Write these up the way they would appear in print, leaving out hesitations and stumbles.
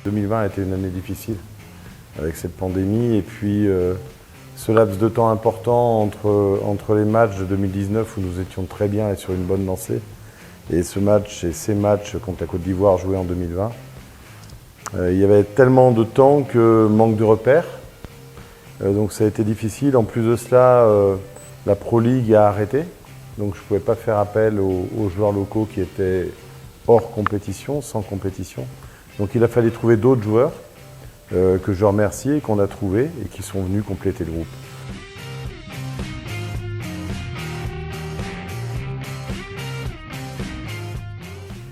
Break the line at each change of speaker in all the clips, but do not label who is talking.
2020 a été une année difficile avec cette pandémie et puis ce laps de temps important entre les matchs de 2019 où nous étions très bien et sur une bonne lancée et ce match et ces matchs contre la Côte d'Ivoire joués en 2020. Il y avait tellement de temps que manque de repères, donc ça a été difficile. En plus de cela, la Pro League a arrêté, donc je ne pouvais pas faire appel aux joueurs locaux qui étaient hors compétition, sans compétition. Donc il a fallu trouver d'autres joueurs que je remercie et qu'on a trouvés et qui sont venus compléter le groupe.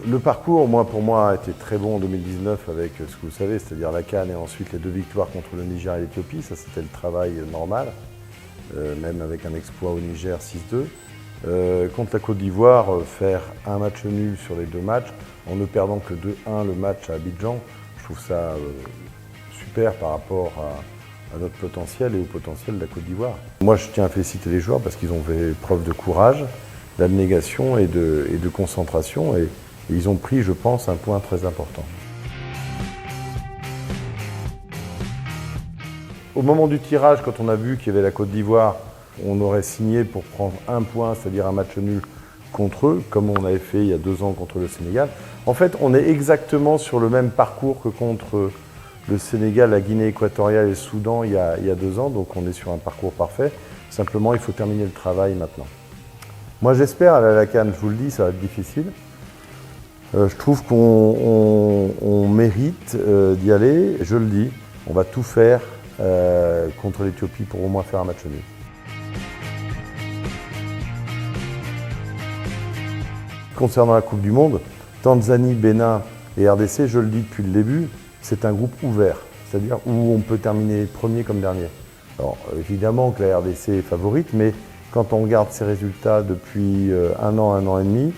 Le parcours, pour moi, a été très bon en 2019 avec ce que vous savez, c'est-à-dire la CAN et ensuite les 2 victoires contre le Niger et l'Éthiopie. Ça, c'était le travail normal, même avec un exploit au Niger 6-2. Contre la Côte d'Ivoire, faire un match nul sur les 2 matchs, en ne perdant que 2-1 le match à Abidjan, je trouve ça super par rapport à notre potentiel et au potentiel de la Côte d'Ivoire. Moi, je tiens à féliciter les joueurs parce qu'ils ont fait preuve de courage, d'abnégation et de concentration. Et ils ont pris, je pense, un point très important. Au moment du tirage, quand on a vu qu'il y avait la Côte d'Ivoire, on aurait signé pour prendre un point, c'est-à-dire un match nul contre eux, comme on avait fait il y a 2 ans contre le Sénégal. En fait, on est exactement sur le même parcours que contre le Sénégal, la Guinée équatoriale et le Soudan il y a 2 ans, donc on est sur un parcours parfait. Simplement, il faut terminer le travail maintenant. Moi, j'espère aller à la CAN, je vous le dis, ça va être difficile. Je trouve qu'on mérite d'y aller, je le dis, on va tout faire contre l'Éthiopie pour au moins faire un match nul. Concernant la Coupe du Monde, Tanzanie, Bénin et RDC, je le dis depuis le début, c'est un groupe ouvert, c'est-à-dire où on peut terminer premier comme dernier. Alors évidemment que la RDC est favorite, mais quand on regarde ses résultats depuis un an et demi,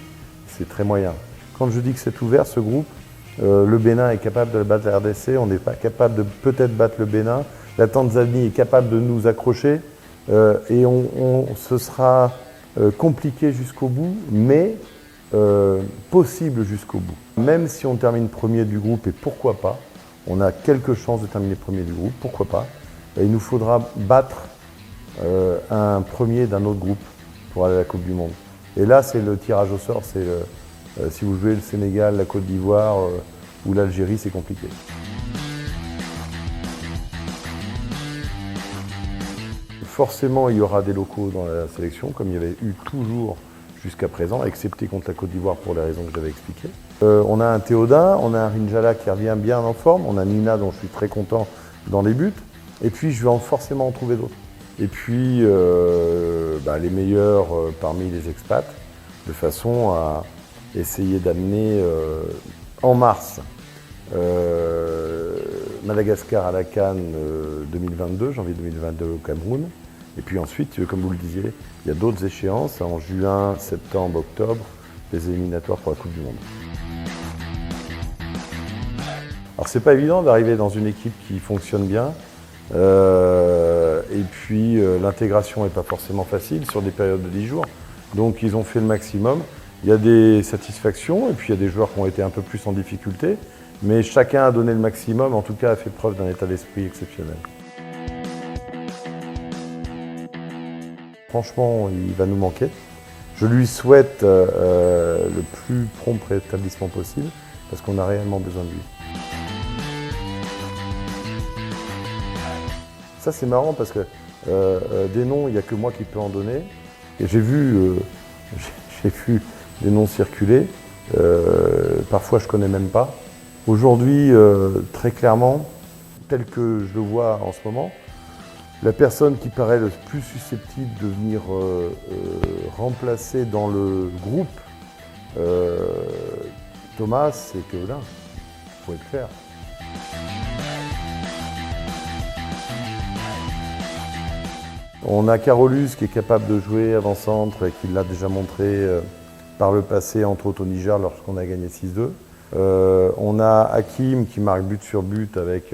c'est très moyen. Quand je dis que c'est ouvert, ce groupe, le Bénin est capable de battre la RDC, on n'est pas capable de peut-être battre le Bénin, la Tanzanie est capable de nous accrocher et ce sera compliqué jusqu'au bout, mais possible jusqu'au bout. Même si on termine premier du groupe, et pourquoi pas, on a quelques chances de terminer premier du groupe, pourquoi pas, et il nous faudra battre un premier d'un autre groupe pour aller à la Coupe du Monde. Et là, c'est le tirage au sort, c'est si vous jouez le Sénégal, la Côte d'Ivoire ou l'Algérie, c'est compliqué. Forcément, il y aura des locaux dans la sélection, comme il y avait eu toujours jusqu'à présent, excepté contre la Côte d'Ivoire pour les raisons que j'avais expliquées. On a un Théodin, on a un Rinjala qui revient bien en forme, on a Nina dont je suis très content dans les buts, et puis je vais forcément en trouver d'autres. Et puis les meilleurs parmi les expats, de façon à essayer d'amener en mars Madagascar à la CAN 2022, janvier 2022 au Cameroun. Et puis ensuite, comme vous le disiez, il y a d'autres échéances en juin, septembre, octobre, les éliminatoires pour la Coupe du Monde. Alors c'est pas évident d'arriver dans une équipe qui fonctionne bien. Et puis l'intégration n'est pas forcément facile sur des périodes de 10 jours. Donc ils ont fait le maximum. Il y a des satisfactions et puis il y a des joueurs qui ont été un peu plus en difficulté. Mais chacun a donné le maximum, en tout cas a fait preuve d'un état d'esprit exceptionnel. Franchement, il va nous manquer. Je lui souhaite le plus prompt rétablissement possible parce qu'on a réellement besoin de lui. Ça c'est marrant parce que des noms, il n'y a que moi qui peux en donner. Et j'ai vu des noms circuler, parfois je ne connais même pas. Aujourd'hui, très clairement, tel que je le vois en ce moment, la personne qui paraît le plus susceptible de venir remplacer dans le groupe Thomas, c'est Théodin. Il faut être clair. On a Carolus qui est capable de jouer avant-centre et qui l'a déjà montré par le passé, entre autres au Niger, lorsqu'on a gagné 6-2. On a Hakim qui marque but sur but avec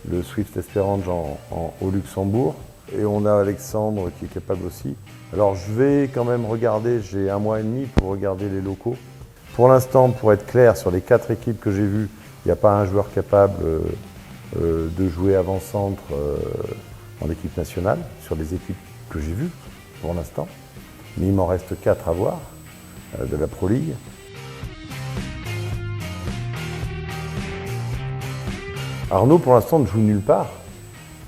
le Swift Esperance au Luxembourg. Et on a Alexandre qui est capable aussi. Alors je vais quand même regarder, j'ai 1 mois et demi pour regarder les locaux. Pour l'instant, pour être clair, sur les 4 équipes que j'ai vues, Il n'y a pas un joueur capable de jouer avant-centre en équipe nationale, sur les équipes que j'ai vues pour l'instant. Mais il m'en reste 4 à voir de la Pro League. Arnaud, pour l'instant, ne joue nulle part.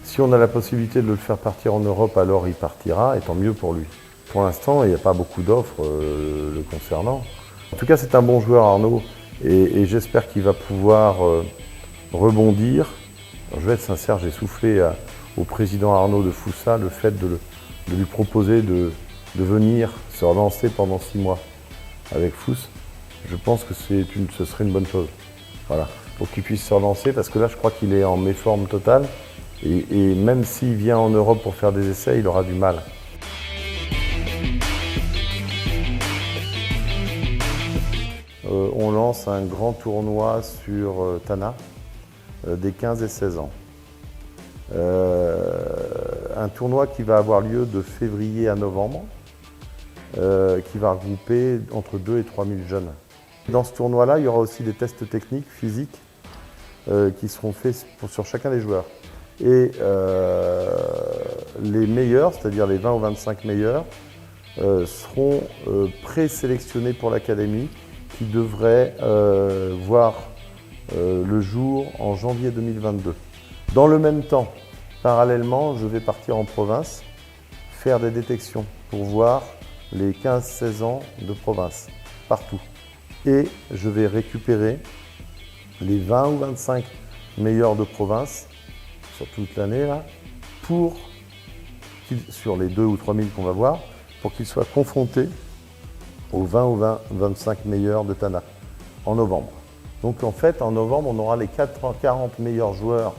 Si on a la possibilité de le faire partir en Europe, alors il partira, et tant mieux pour lui. Pour l'instant, il n'y a pas beaucoup d'offres le concernant. En tout cas, c'est un bon joueur, Arnaud, et j'espère qu'il va pouvoir rebondir. Alors, je vais être sincère, j'ai soufflé au président Arnaud de Foussa le fait de lui proposer de venir se relancer pendant 6 mois avec Fous. Je pense que ce serait une bonne chose. Voilà, pour qu'il puisse se relancer, parce que là, je crois qu'il est en méforme totale. Et même s'il vient en Europe pour faire des essais, il aura du mal. On lance un grand tournoi sur Tana des 15 et 16 ans. Un tournoi qui va avoir lieu de février à novembre, qui va regrouper entre 2 et 3 000 jeunes. Dans ce tournoi-là, il y aura aussi des tests techniques, physiques, qui seront faits sur chacun des joueurs. Et les meilleurs, c'est-à-dire les 20 ou 25 meilleurs, seront présélectionnés pour l'académie qui devrait voir le jour en janvier 2022. Dans le même temps, parallèlement, je vais partir en province, faire des détections pour voir les 15-16 ans de province, partout. Et je vais récupérer les 20 ou 25 meilleurs de province sur toute l'année, là, sur les 2 ou 3 000 qu'on va voir, pour qu'ils soient confrontés aux 20 ou 25 meilleurs de Tana en novembre. Donc en fait, en novembre, on aura les 40 meilleurs joueurs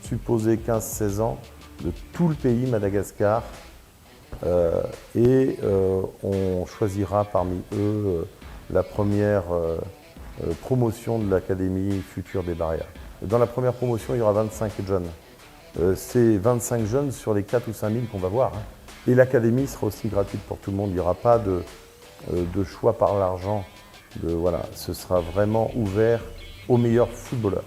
supposés 15-16 ans de tout le pays, Madagascar, et on choisira parmi eux la première promotion de l'Académie future des barrières. Dans la première promotion, il y aura 25 jeunes. C'est 25 jeunes sur les 4 ou 5 000 qu'on va voir. Et l'académie sera aussi gratuite pour tout le monde. Il n'y aura pas de choix par l'argent. Voilà, ce sera vraiment ouvert aux meilleurs footballeurs.